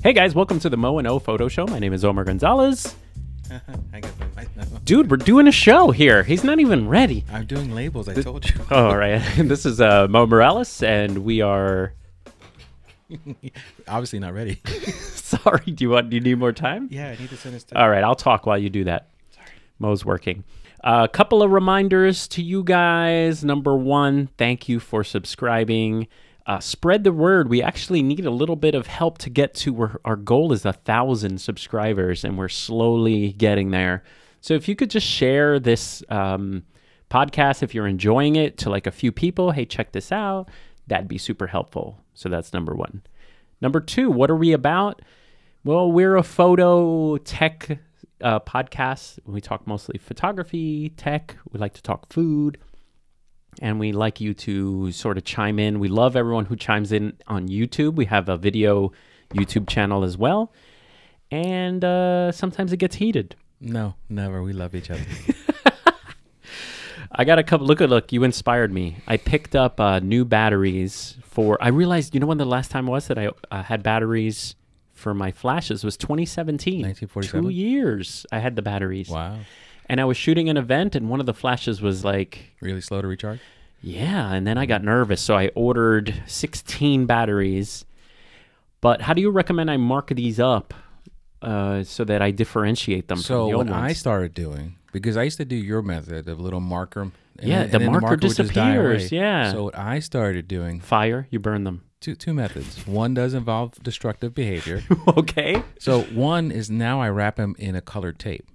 Hey guys, welcome to the Moe and O photo show. My name is Omar Gonzalez. I got the mic now. Dude, we're doing a show here. He's not even ready. I'm doing labels, I told you. Oh, all right. This is Mo Morales, and we are... Obviously not ready. Sorry, do you need more time? Yeah, I need to send this to... All right, I'll talk while you do that. Sorry. Mo's working. A couple of reminders to you guys. Number one, thank you for subscribing. Spread the word. We actually need a little bit of help to get to where our goal is 1,000 subscribers, and we're slowly getting there. So if you could just share this podcast, if you're enjoying it, to like a few people, hey, check this out, that'd be super helpful. So that's number one. Number two, what are we about? Well, we're a photo tech podcast. We talk mostly photography, tech. We like to talk food. And we like you to sort of chime in. We love everyone who chimes in on YouTube. We have a video YouTube channel as well. And sometimes it gets heated. No, never. We love each other. I got a couple. Look, you inspired me. I picked up new batteries for... I realized, you know when the last time was that I had batteries for my flashes was 2017. 1947? 2 years I had the batteries. Wow. And I was shooting an event, and one of the flashes was like... Really slow to recharge? Yeah, and then I got nervous, so I ordered 16 batteries. But how do you recommend I mark these up so that I differentiate them from the old ones? So what I started doing, because I used to do your method of little marker. Yeah, the marker disappears, yeah. So what I started doing... Fire, you burn them. Two methods. One does involve destructive behavior. Okay. So one is now I wrap them in a colored tape.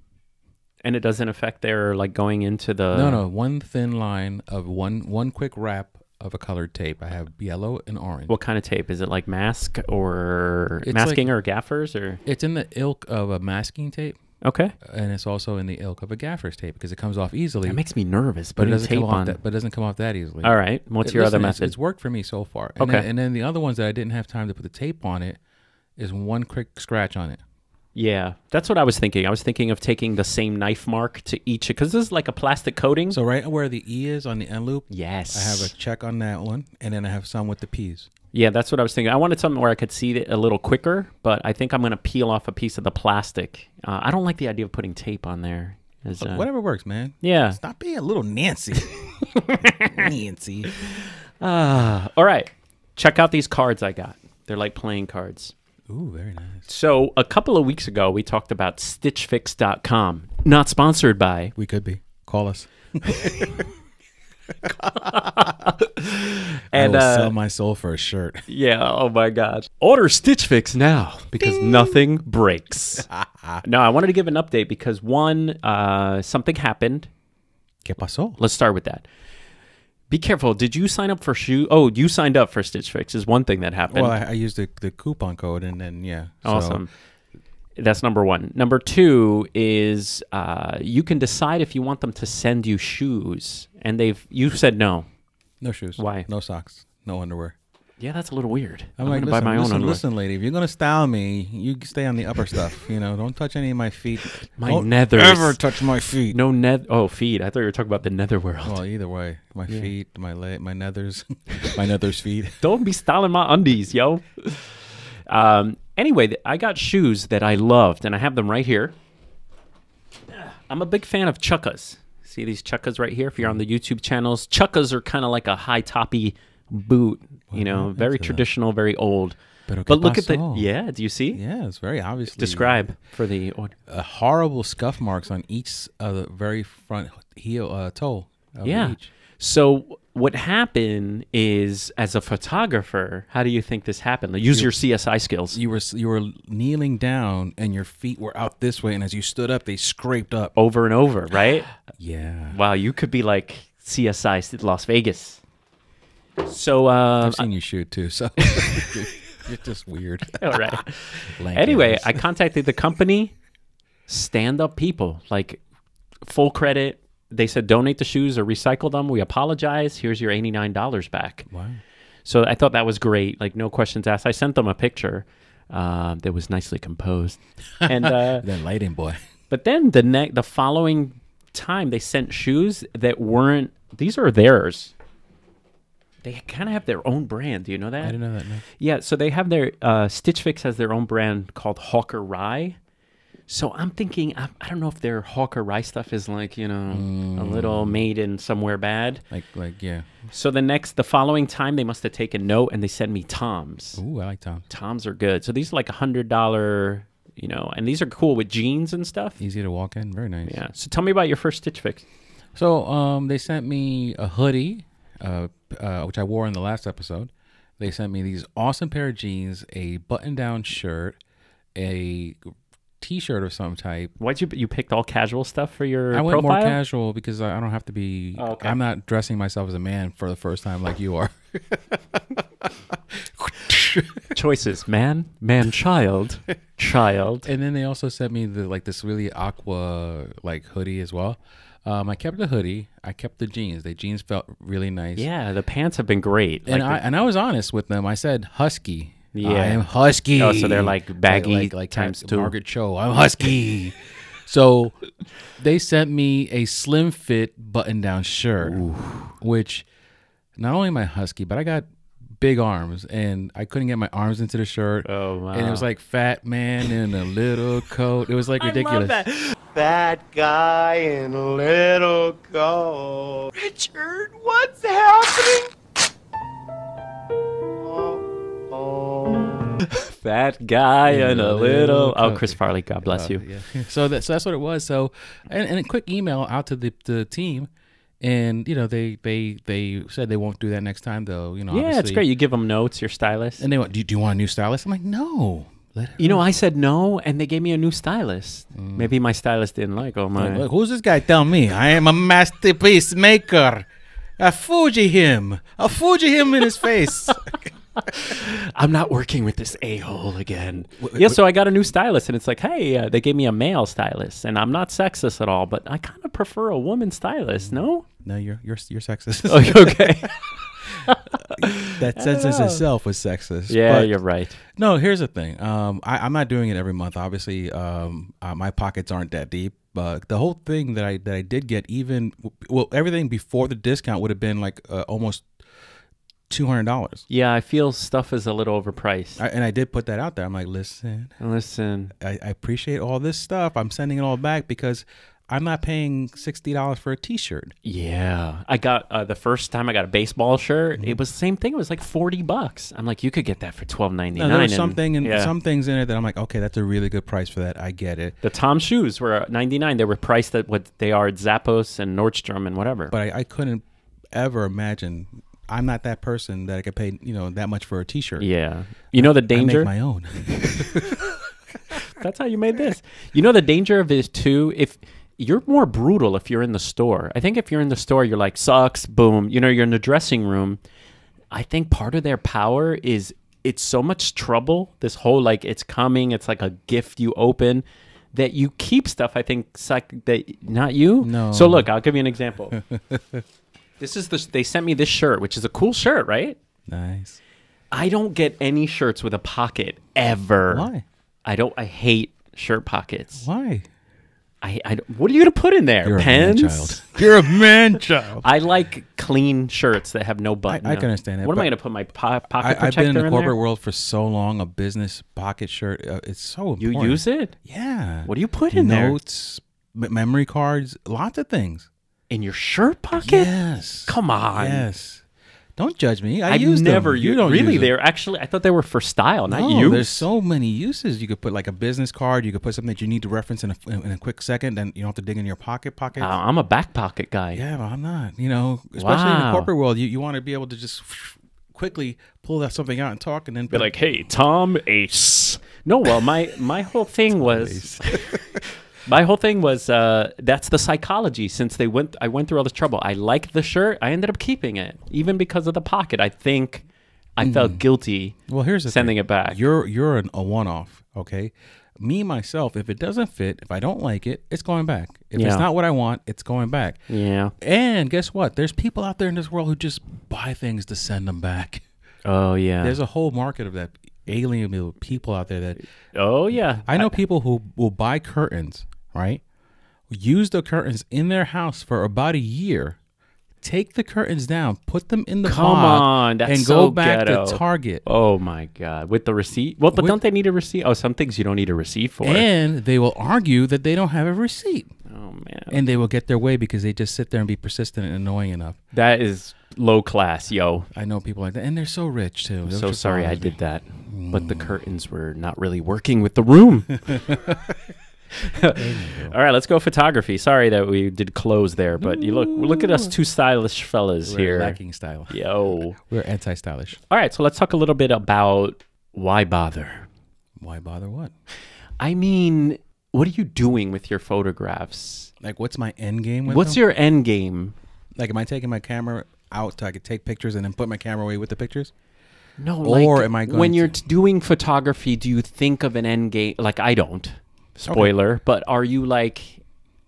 And it doesn't affect their, like, going into the... No. One thin line of one quick wrap of a colored tape. I have yellow and orange. What kind of tape? Is it like mask or It's masking like, or gaffers or... It's in the ilk of a masking tape. Okay. And it's also in the ilk of a gaffer's tape because it comes off easily. That makes me nervous, but it putting doesn't tape come off on. but it doesn't come off that easily. All right. What's your other method? It's worked for me so far. Okay. And then the other ones that I didn't have time to put the tape on it is one quick scratch on it. Yeah, that's what I was thinking. I was thinking of taking the same knife mark to each, because this is like a plastic coating. So right where the E is on the end loop, yes, I have a check on that one, and then I have some with the P's. Yeah, that's what I was thinking. I wanted something where I could see it a little quicker, but I think I'm going to peel off a piece of the plastic. I don't like the idea of putting tape on there. Whatever works, man. Yeah. Stop being a little Nancy. Nancy. All right. Check out these cards I got. They're like playing cards. Ooh, very nice. So a couple of weeks ago, we talked about Stitchfix.com. Not sponsored by. We could be. Call us. And I will sell my soul for a shirt. Yeah. Oh my gosh. Order Stitch Fix now because nothing breaks. No, I wanted to give an update because one, something happened. ¿Qué pasó? Let's start with that. Be careful. Did you sign up for shoe? Oh, you signed up for Stitch Fix is one thing that happened. Well, I used the coupon code and then, yeah. Awesome. That's number one. Number two is you can decide if you want them to send you shoes. And you said no. No shoes. Why? No socks. No underwear. Yeah, that's a little weird. I'm like, buy my own underwear. Listen, lady, if you're going to style me, you stay on the upper stuff. You know, don't touch any of my feet. Don't nethers. Ever touch my feet. No feet. I thought you were talking about the netherworld. Well, either way. My feet, my nethers, my nethers feet. Don't be styling my undies, yo. Anyway, I got shoes that I loved, and I have them right here. I'm a big fan of chukkas. See these chukkas right here? If you're on the YouTube channels, chukkas are kind of like a high-toppy boot, very traditional, very old. But look at do you see? Yeah, it's very obviously. Describe for the horrible scuff marks on each of the very front heel toe of each. So what happened is, as a photographer, how do you think this happened? Use your CSI skills. You were kneeling down, and your feet were out this way, and as you stood up, they scraped up over and over, right? Yeah. Wow, you could be like CSI Las Vegas. So I've seen you shoot too. So you're just weird. All right. Anyway, I contacted the company. Stand-up people, like full credit. They said, donate the shoes or recycle them. We apologize. Here's your $89 back. Wow. So I thought that was great. Like, no questions asked. I sent them a picture that was nicely composed. And then lighting boy. But then the following time, they sent shoes that weren't, these are theirs. They kind of have their own brand. Do you know that? I didn't know that. No. Yeah, so they have their Stitchfix has their own brand called Hawker Rye. So I'm thinking, I don't know if their Hawker Rye stuff is like, a little made in somewhere bad. Yeah. So the following time, they must have taken note and they sent me Toms. Ooh, I like Tom. Toms are good. So these are like $100, and these are cool with jeans and stuff. Easy to walk in. Very nice. Yeah. So tell me about your first Stitch Fix. So they sent me a hoodie, which I wore in the last episode. They sent me these awesome pair of jeans, a button-down shirt, a T-shirt of some type. Why'd you picked all casual stuff for your I went profile? more casual because I don't have to be. Oh, okay. I'm not dressing myself as a man for the first time like you are. Choices: man, child. And then they also sent me this really aqua hoodie as well. I kept the hoodie. I kept the jeans. The jeans felt really nice. Yeah, the pants have been great. And I was honest with them. I said husky. Yeah. I am husky. Oh, so they're like baggy like times two. Margaret Cho. I'm husky. So they sent me a slim fit button down shirt, which not only am I husky, but I got big arms and I couldn't get my arms into the shirt. Oh, wow. And it was like fat man in a little coat. It was like ridiculous. I love that. Fat guy in a little coat. Richard, what's happening? Fat guy and a little. Oh, Chris Farley, God bless you. Yeah. So that's what it was. So and a quick email out to the team, and they said they won't do that next time though. Yeah, it's great. You give them notes, your stylist, and they went, do you want a new stylist? I'm like, no. I said no, and they gave me a new stylist. Maybe my stylist didn't like Omar. Look, who's this guy? Tell me. I am a masterpiece maker. I Fuji him in his face. I'm not working with this a-hole again. Yeah, so I got a new stylist, and it's like, hey, they gave me a male stylist, and I'm not sexist at all, but I kind of prefer a woman stylist. No, you're sexist. Oh, okay. That sentence itself was sexist. Yeah, but you're right. No, here's the thing. I'm not doing it every month. Obviously, my pockets aren't that deep. But the whole thing that I did get, everything before the discount would have been like almost $200. Yeah, I feel stuff is a little overpriced. And I did put that out there. I'm like, listen, I appreciate all this stuff. I'm sending it all back because I'm not paying $60 for a T-shirt. Yeah, I got the first time I got a baseball shirt. It was the same thing. It was like $40. I'm like, you could get that for $12.99. No, there was some things in it that I'm like, okay, that's a really good price for that. I get it. The Tom shoes were $99. They were priced at what they are at Zappos and Nordstrom and whatever. But I couldn't ever imagine. I'm not that person that I could pay that much for a T-shirt. Yeah, the danger. I make my own. That's how you made this. The danger of it too. If you're more brutal if you're in the store. I think if you're in the store, you're like, sucks, boom. You're in the dressing room. I think part of their power is it's so much trouble. This whole it's coming. It's like a gift you open that you keep stuff. I think not you. No. So look, I'll give you an example. They sent me this shirt, which is a cool shirt, right? Nice. I don't get any shirts with a pocket ever. Why? I hate shirt pockets. Why? What are you gonna put in there? You're Pens? A man-child. You're a man-child. I like clean shirts that have no button. I can understand that. What am I gonna put my pocket protector I've been in the corporate there? world for so long. A business pocket shirt. It's so important. You use it? Yeah. What do you put in there? Notes, memory cards, lots of things. In your shirt pocket? Yes. Come on. Yes. Don't judge me. I've use never them. used don't really. use them. They're actually. I thought they were for style, not No, use. there's so many uses. You could put like a business card. You could put something that you need to reference in a quick second, and you don't have to dig in your pocket. I'm a back pocket guy. Yeah, but I'm not. Especially in the corporate world, you want to be able to just quickly pull that something out and talk, and then Be like, hey, Tom Ace. No, well, my whole thing was. My whole thing was that's the psychology. Since I went through all this trouble. I liked the shirt. I ended up keeping it, even because of the pocket. I think I felt guilty. Well, here's the sending thing. it back. You're a one-off, okay? Me myself, if it doesn't fit, if I don't like it, it's going back. If it's not what I want, it's going back. Yeah. And guess what? There's people out there in this world who just buy things to send them back. Oh yeah. There's a whole market of that. Alien people out there that. Oh yeah. I know people who will buy curtains. Right? Use the curtains in their house for about a year, take the curtains down, put them in the Come box, on, that's and so go back ghetto. to Target. Oh my God. With the receipt? Well, but don't they need a receipt? Oh, some things you don't need a receipt for. And they will argue that they don't have a receipt. Oh man. And they will get their way because they just sit there and be persistent and annoying enough. That is low class, yo. I know people like that. And they're so rich, too. I'm so sorry I did that. But the curtains were not really working with the room. All right, let's go photography. Sorry that we did close there, but you look at us two stylish fellas here. We're lacking style. Yo. We're anti-stylish. All right, so let's talk a little bit about why bother. Why bother what? I mean, what are you doing with your photographs? Like, what's my end game with What's them? your end game? Like, am I taking my camera out so I could take pictures and then put my camera away with the pictures? No, Or like, am I going when you're to- doing photography, do you think of an end game? Like, I don't. Spoiler. But are you like,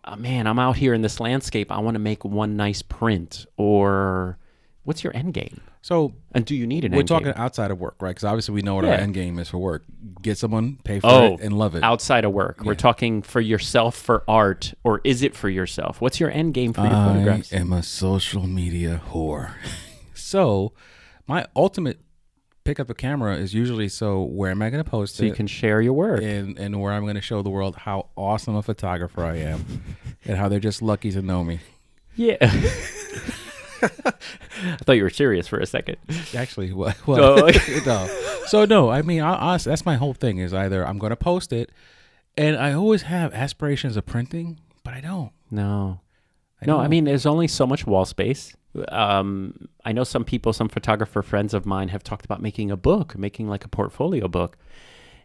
oh, man, I'm out here in this landscape. I want to make one nice print. Or what's your end game? So, And do you need an we're end talking game? outside of work, right? Because obviously we know what our Yeah. end game is for work. Get someone, pay for it, and love it. Outside of work. We're talking for yourself, for art, or is it for yourself? What's your end game for your photographs? I am a social media whore. So, my ultimate pick up a camera is usually where am I going to post So it? you can share your work. and where I'm going to show the world how awesome a photographer I am and how they're just lucky to know me. Yeah. I thought you were serious for a second. Actually, what? Oh. No. So, no, I mean, honestly, that's my whole thing is either I'm going to post it, and I always have aspirations of printing, but I don't. No. I don't. mean, there's only so much wall space. I know some people, some photographer friends of mine have talked about making a book, making like a portfolio book.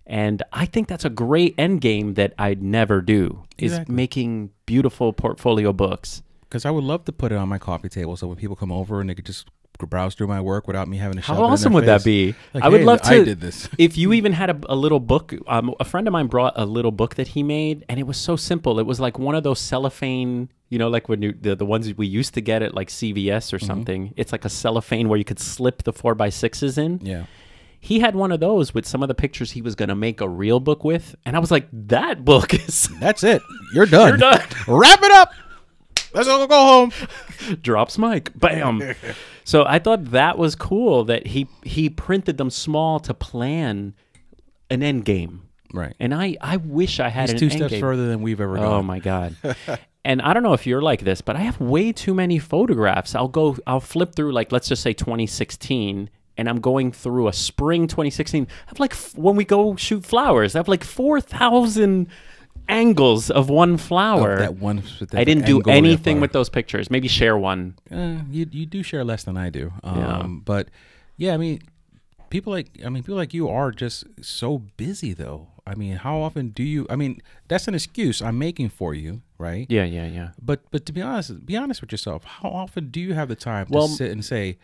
And I think that's a great end game that I'd never do, is Exactly. making beautiful portfolio books. Because I would love to put it on my coffee table so when people come over and they could just browse through my work without me having to shove it How in awesome their would that face. be? Like, I would hey, love to. I did this. If you even had a little book, a friend of mine brought a little book that he made, and it was so simple. It was like one of those cellophane, like when the ones we used to get at like CVS or something. It's like a cellophane where you could slip the 4x6s in. Yeah. He had one of those with some of the pictures he was going to make a real book with, and I was like, that book is That's it. You're done. You're done. Wrap it up. Let's all go home. drops mic, bam. So I thought that was cool that he printed them small to plan an end game. Right. And I wish I had He's an two end steps game. further than we've ever gone. Oh my God. And I don't know if you're like this, but I have way too many photographs. I'll flip through, like, let's just say 2016, and I'm going through a spring 2016. I have like, when we go shoot flowers, I have like 4,000 angles of one flower. Of that one specific I didn't do angle of anything flower. with those pictures. Maybe share one. You do share less than I do. Yeah. But yeah, I mean, people like you are just so busy though. I mean, how often do you? I mean, that's an excuse I'm making for you, right? Yeah. But to be honest with yourself. How often do you have the time Well, to sit and say,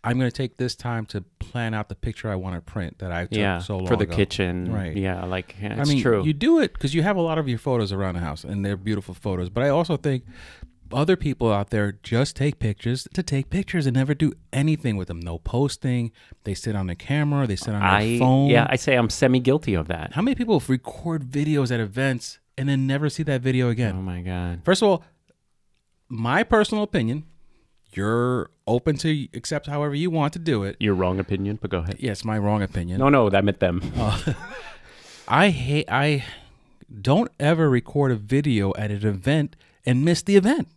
I'm going to take this time to plan out the picture I want to print that I took so long for the ago. kitchen. Right. Yeah, like, it's I mean, true. you do it because you have a lot of your photos around the house, and they're beautiful photos. But I also think other people out there just take pictures to take pictures and never do anything with them. No posting. They sit on the camera. They sit on their phone. Yeah, I say I'm semi-guilty of that. How many people record videos at events and then never see that video again? Oh, my God. First of all, my personal opinion, you're open to accept however you want to do it. Your wrong opinion, but go ahead. Yes, my wrong opinion. No, that meant them. I don't ever record a video at an event and miss the event.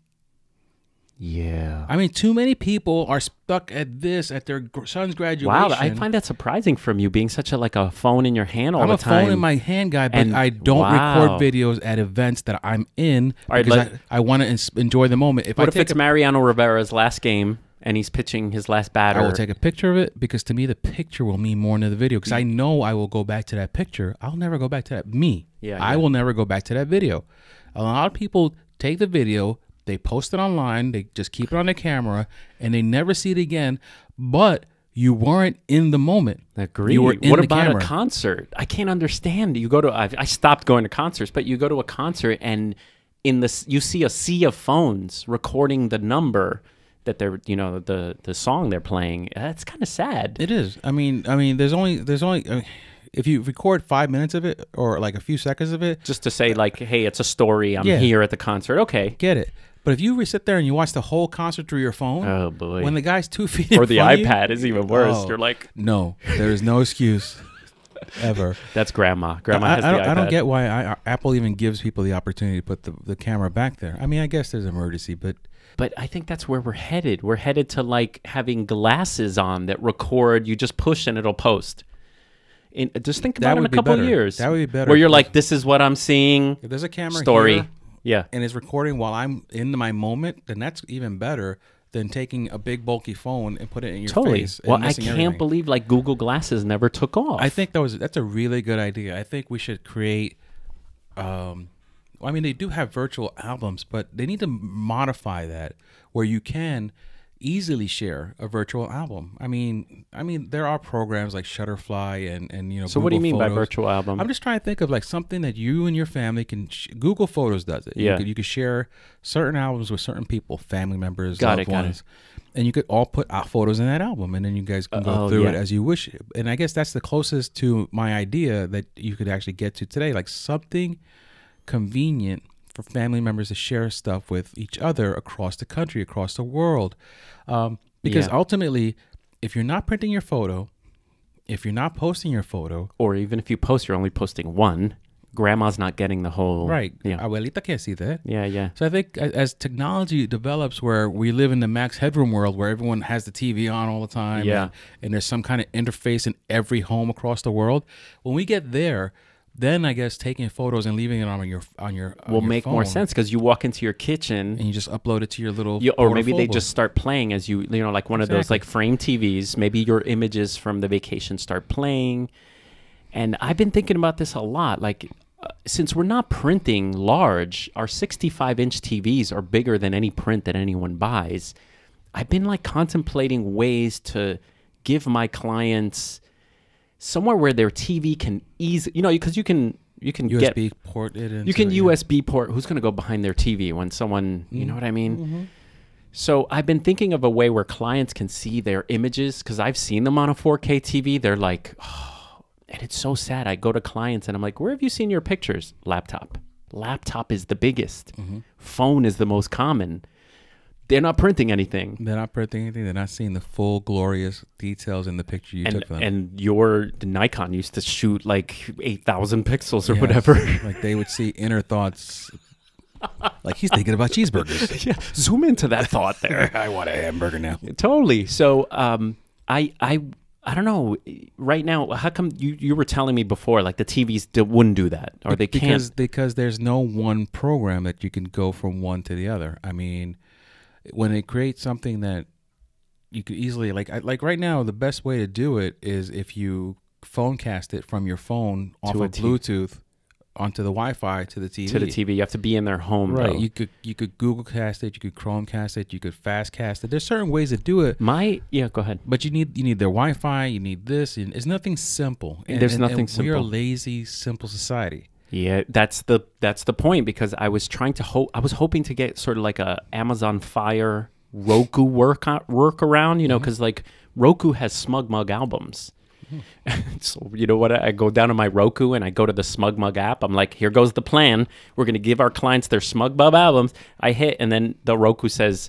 Yeah. I mean, too many people are stuck at their son's graduation. Wow, I find that surprising from you, being such a phone in your hand all I'm the a time. phone in my hand guy, but And I don't wow. record videos at events that I'm in All right, because I want to enjoy the moment. What if it's Mariano Rivera's last game and he's pitching his last batter? I will take a picture of it because to me the picture will mean more than the video because I know I will go back to that picture. I'll never go back to that. I will never go back to that video. A lot of people take the video, they post it online, they just keep it on their camera, and they never see it again. But you weren't in the moment. Agreed. You were in what the about camera. a concert? I can't understand. You go to I stopped going to concerts, but you go to a concert and you see a sea of phones recording the number that they're the song they're playing. That's kind of sad. It is. I mean, there's only if you record 5 minutes of it or like a few seconds of it, Just to say, like, hey, it's a story. I'm here at the concert. Okay. get it. But if you sit there and you watch the whole concert through your phone, oh boy, when the guy's 2 feet in or the front of iPad you, is even worse. oh, You're like, no, there is no excuse ever. That's grandma. Grandma has the iPad. I don't get why Apple even gives people the opportunity to put the camera back there. I mean, I guess there's an emergency, but I think that's where we're headed. We're headed to like having glasses on that record. You just push and it'll post. Just think about it in a couple of years. That would be better. Where you're like, this is what I'm seeing. If there's a camera story. here, yeah, and it's recording while I'm in my moment, then that's even better than taking a big bulky phone and put it in your face. Well, I can't believe like Google Glasses never took off. I think that's a really good idea. I think we should create. I mean, they do have virtual albums, but they need to modify that where you can easily share a virtual album. I mean, there are programs like Shutterfly and you know. So Google what do you mean Photos. by virtual album? I'm just trying to think of like something that you and your family can. Google Photos does it. Yeah, you could share certain albums with certain people, family members, got loved it. ones, and you could all put out photos in that album, and then you guys can go through it as you wish. And I guess that's the closest to my idea that you could actually get to today, like something convenient for family members to share stuff with each other across the country, across the world. Because ultimately, if you're not printing your photo, if you're not posting your photo, or even if you post, you're only posting one. Grandma's not getting the whole. Right. Yeah. Abuelita can't see that. Yeah, yeah. So I think as technology develops where we live in the Max Headroom world where everyone has the TV on all the time. Yeah. And there's some kind of interface in every home across the world. When we get there, then I guess taking photos and leaving it on your will make phone, more sense because you walk into your kitchen and you just upload it to your little or maybe they portfolio. just start playing as you know, like one of those like frame TVs. Maybe your images from the vacation start playing. And I've been thinking about this a lot. Like since we're not printing large, our 65-inch TVs are bigger than any print that anyone buys. I've been like contemplating ways to give my clients somewhere where their TV can easily, you know, because you can USB port it in. You can USB port. Who's going to go behind their TV when someone, you know what I mean? Mm-hmm. So I've been thinking of a way where clients can see their images because I've seen them on a 4K TV. They're like, oh, and it's so sad. I go to clients and I'm like, where have you seen your pictures? Laptop. Laptop is the biggest. Mm-hmm. Phone is the most common. They're not printing anything. They're not printing anything. They're not seeing the full glorious details in the picture you took them. And the Nikon used to shoot like 8,000 pixels or whatever. Like they would see inner thoughts. Like he's thinking about cheeseburgers. Yeah, zoom into that thought there. I want a hamburger now. Totally. So I don't know. Right now, how come you were telling me before like the TVs wouldn't do that or they can't? Because there's no one program that you can go from one to the other. I mean, when it creates something that you could easily like right now, the best way to do it is if you phone cast it from your phone off of Bluetooth onto the Wi-Fi to the TV. To the TV, you have to be in their home. Right. Though. You could Google cast it. You could Chromecast it. You could fast cast it. There's certain ways to do it. Go ahead. But you need their Wi-Fi. You need this. It's nothing simple. There's nothing simple. We're a lazy, simple society. Yeah, that's the point because I was trying to I was hoping to get sort of like a Amazon Fire Roku workaround, you know, because like Roku has Smug Mug albums. So you know what? I go down to my Roku and I go to the Smug Mug app. I'm like, here goes the plan. We're going to give our clients their Smug Mug albums. I hit, and then the Roku says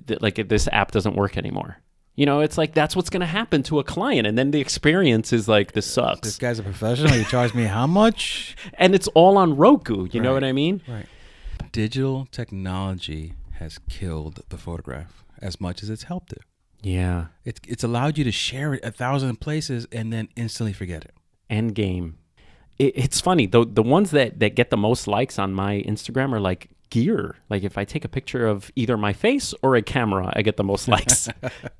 that, like, this app doesn't work anymore. You know, it's like that's what's going to happen to a client, and then the experience is like, this sucks. This guy's a professional. You charge me how much? And it's all on Roku. You know what I mean? Right. Digital technology has killed the photograph as much as it's helped it. Yeah. It's allowed you to share it 1,000 places and then instantly forget it. End game. It's funny. The ones that get the most likes on my Instagram are like gear. Like if I take a picture of either my face or a camera, I get the most likes.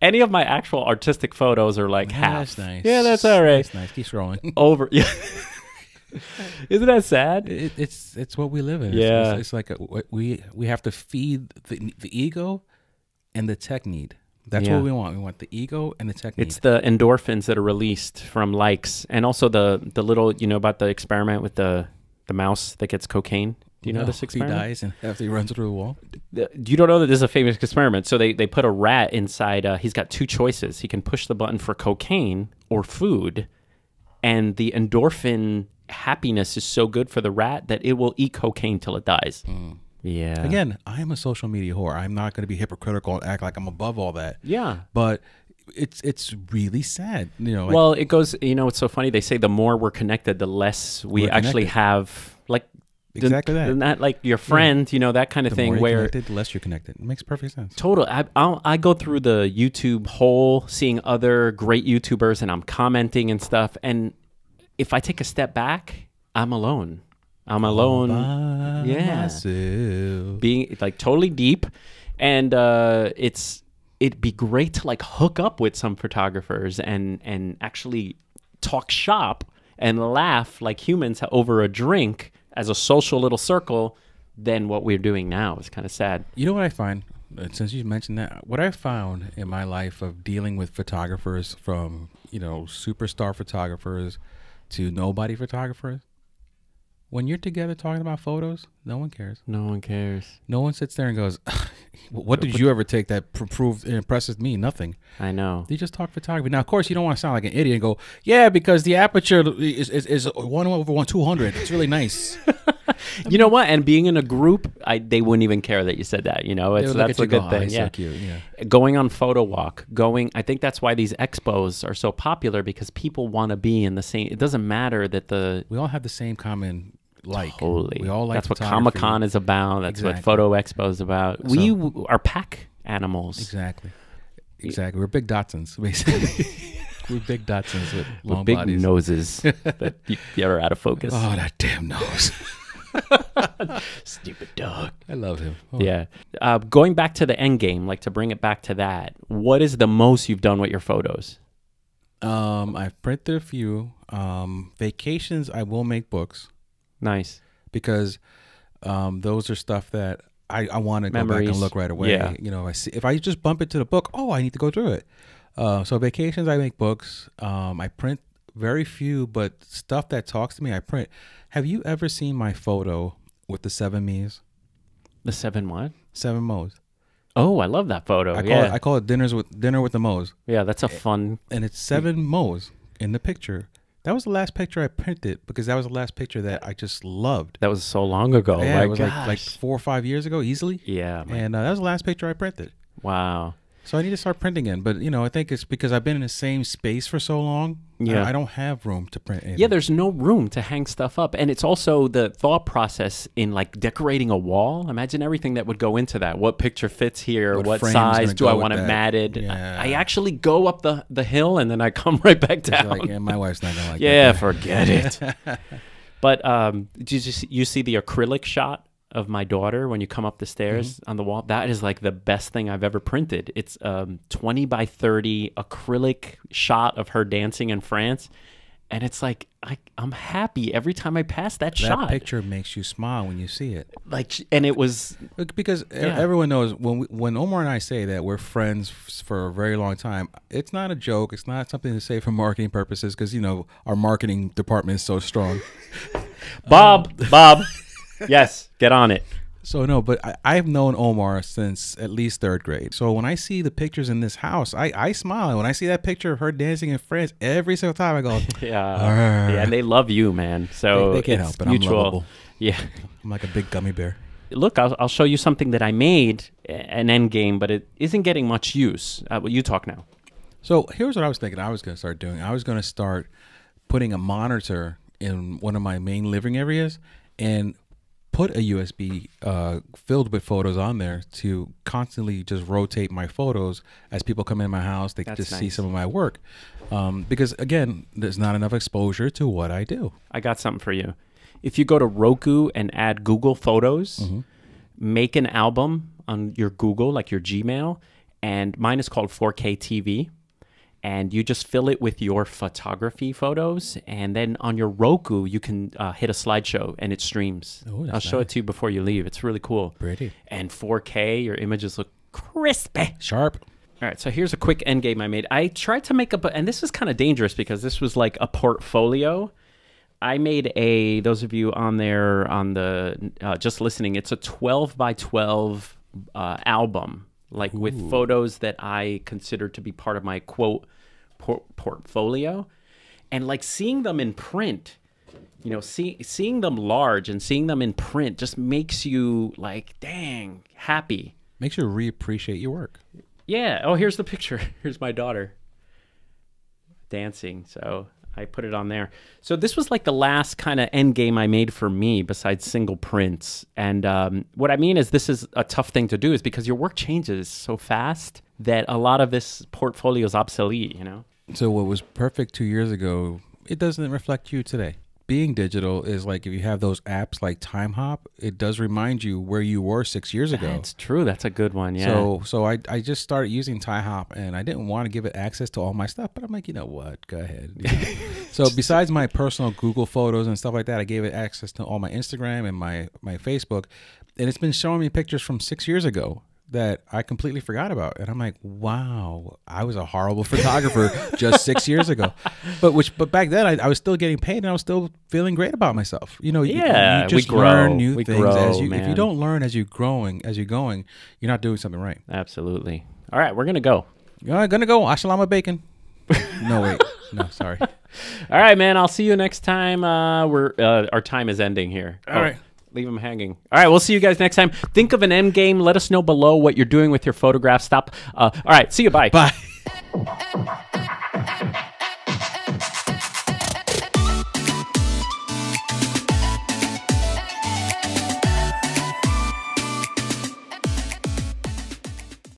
Any of my actual artistic photos are like half. That's nice. Yeah, that's all right. That's nice. Keep scrolling. Over. Yeah. Isn't that sad? It's what we live in. Yeah. It's like we have to feed the ego and the tech need. That's what we want. We want the ego and the tech need. It's the endorphins that are released from likes, and also the little, you know, about the experiment with the mouse that gets cocaine. Do you know this experiment? He dies and after he runs through the wall. You don't know that this is a famous experiment. So they put a rat inside. He's got two choices. He can push the button for cocaine or food, and the endorphin happiness is so good for the rat that it will eat cocaine till it dies. Yeah. Again, I am a social media whore. I'm not going to be hypocritical and act like I'm above all that. Yeah. But it's really sad. You know, like, Well, it goes, it's so funny. They say the more we're connected, the less we We're actually connected. have, like, Exactly that. Not like your friend, that kind of the thing more you're where connected, the less you're connected. It makes perfect sense. total. I go through the YouTube hole, seeing other great YouTubers, and I'm commenting and stuff. And if I take a step back, I'm alone. I'm alone. By Yeah. myself. Being like totally deep, and it'd be great to like hook up with some photographers and actually talk shop and laugh like humans over a drink as a social little circle. Than what we're doing now. It's kind of sad. You know what I find, since you mentioned that, what I found in my life of dealing with photographers, from superstar photographers to nobody photographers, when you're together talking about photos, no one cares. No one cares. No one sits there and goes, what did you ever take that proved impresses me? Nothing. I know. They just talk photography. Now, of course, you don't want to sound like an idiot and go, yeah, because the aperture is 1/200. It's really nice. You know what? And being in a group, they wouldn't even care that you said that. They would look That's at a you good and go, thing. he's Yeah. so cute. Yeah. Going on photo walk, I think that's why these expos are so popular, because people want to be in the same. It doesn't matter that We all have the same common like. Totally. We all like That's what photography. Comic-Con is about. That's what Exactly. Photo Expo is about. We are pack animals. Exactly. We're big Datsuns, basically. We're big Datsuns with long Big bodies. noses that you're out of focus. Oh, that damn nose. Stupid dog. I love him. Oh. Yeah. Going back to the end game, like to bring it back to that, what is the most you've done with your photos? I've printed a few. Vacations, I will make books. Nice. Because those are stuff that I want to go back Memories. and look right away. Yeah. I see, if I just bump into the book, I need to go through it. So vacations, I make books. I print very few, but stuff that talks to me, I print. Have you ever seen my photo with the 7 me's? The 7 what? 7 Moes. Oh, I love that photo. I call it dinner with the Moes. Yeah, that's a fun. And it's 7 Moes in the picture. That was the last picture I printed, because that was the last picture that I just loved. That was so long ago. Yeah, My it was like gosh. 4 or 5 years ago, easily. Yeah. And that was the last picture I printed. Wow. So I need to start printing again. But, I think it's because I've been in the same space for so long. Yeah. I don't have room to print anything. Yeah, there's no room to hang stuff up. And it's also the thought process in like decorating a wall. Imagine everything that would go into that. What picture fits here? What frame's size? gonna Do I go want it with that? matted? Yeah. I actually go up the hill and then I come right back It's down. like, yeah, my wife's not going to like Yeah, that. forget it. But did you see the acrylic shot of my daughter when you come up the stairs on the wall? That is like the best thing I've ever printed. It's 20 by 30 acrylic shot of her dancing in France. And it's like, I'm happy every time I pass that shot. That picture makes you smile when you see it. And it was... Because everyone knows when Omar and I say that we're friends for a very long time, it's not a joke. It's not something to say for marketing purposes, because, our marketing department is so strong. Bob, yes, get on it. So no, but I've known Omar since at least 3rd grade. So when I see the pictures in this house, I smile. And when I see that picture of her dancing in France, every single time I go, Yeah, and they love you, man. So they can't it's help it. mutual. I'm lovable. Yeah. I'm like a big gummy bear. Look, I'll show you something that I made, an end game, but it isn't getting much use. You talk now. So here's what I was thinking I was going to start doing. I was going to start putting a monitor in one of my main living areas and put a USB filled with photos on there to constantly just rotate my photos as people come in my house. They can That's just see nice. some of my work. Because, again, there's not enough exposure to what I do. I got something for you. If you go to Roku and add Google Photos, make an album on your Google, like your Gmail, and mine is called 4K TV. And you just fill it with your photography photos, and then on your Roku, you can hit a slideshow, and it streams. Oh, that's I'll show it to you before you leave. It's really cool. Pretty. And 4K, your images look crispy. Sharp. All right, so here's a quick end game I made. I tried to make and this is kind of dangerous because this was like a portfolio. I made those of you on there on the just listening, it's a 12 by 12 album, like with photos that I consider to be part of my quote portfolio. And like seeing them in print, you know, seeing them large and seeing them in print just makes you like, dang, happy. Makes you reappreciate your work. Yeah. Oh, here's the picture. Here's my daughter dancing. So I put it on there. So this was like the last kind of end game I made for me besides single prints. And what I mean is this is a tough thing to do is because your work changes so fast that a lot of this portfolio is obsolete, you know? So what was perfect 2 years ago, it doesn't reflect you today. Being digital is like if you have those apps like Time Hop, it does remind you where you were 6 years ago. That's true. That's a good one. Yeah. So I just started using Time Hop, and I didn't want to give it access to all my stuff, but I'm like, you know what? Go ahead. So besides my personal Google photos and stuff like that, I gave it access to all my Instagram and my Facebook, and it's been showing me pictures from 6 years ago that I completely forgot about. And I'm like, wow, I was a horrible photographer just 6 years ago. But back then I was still getting paid and I was still feeling great about myself. You know, you just learn new things as you, if you don't learn as you're going, you're not doing something right. Absolutely. All right, we're going to go. You're going to go. Ashalama bacon. No, wait. No, sorry. All right, man. I'll see you next time. Our time is ending here. All right. Leave them hanging. All right, we'll see you guys next time. Think of an end game. Let us know below what you're doing with your photographs. Stop. All right, see you. Bye. Bye.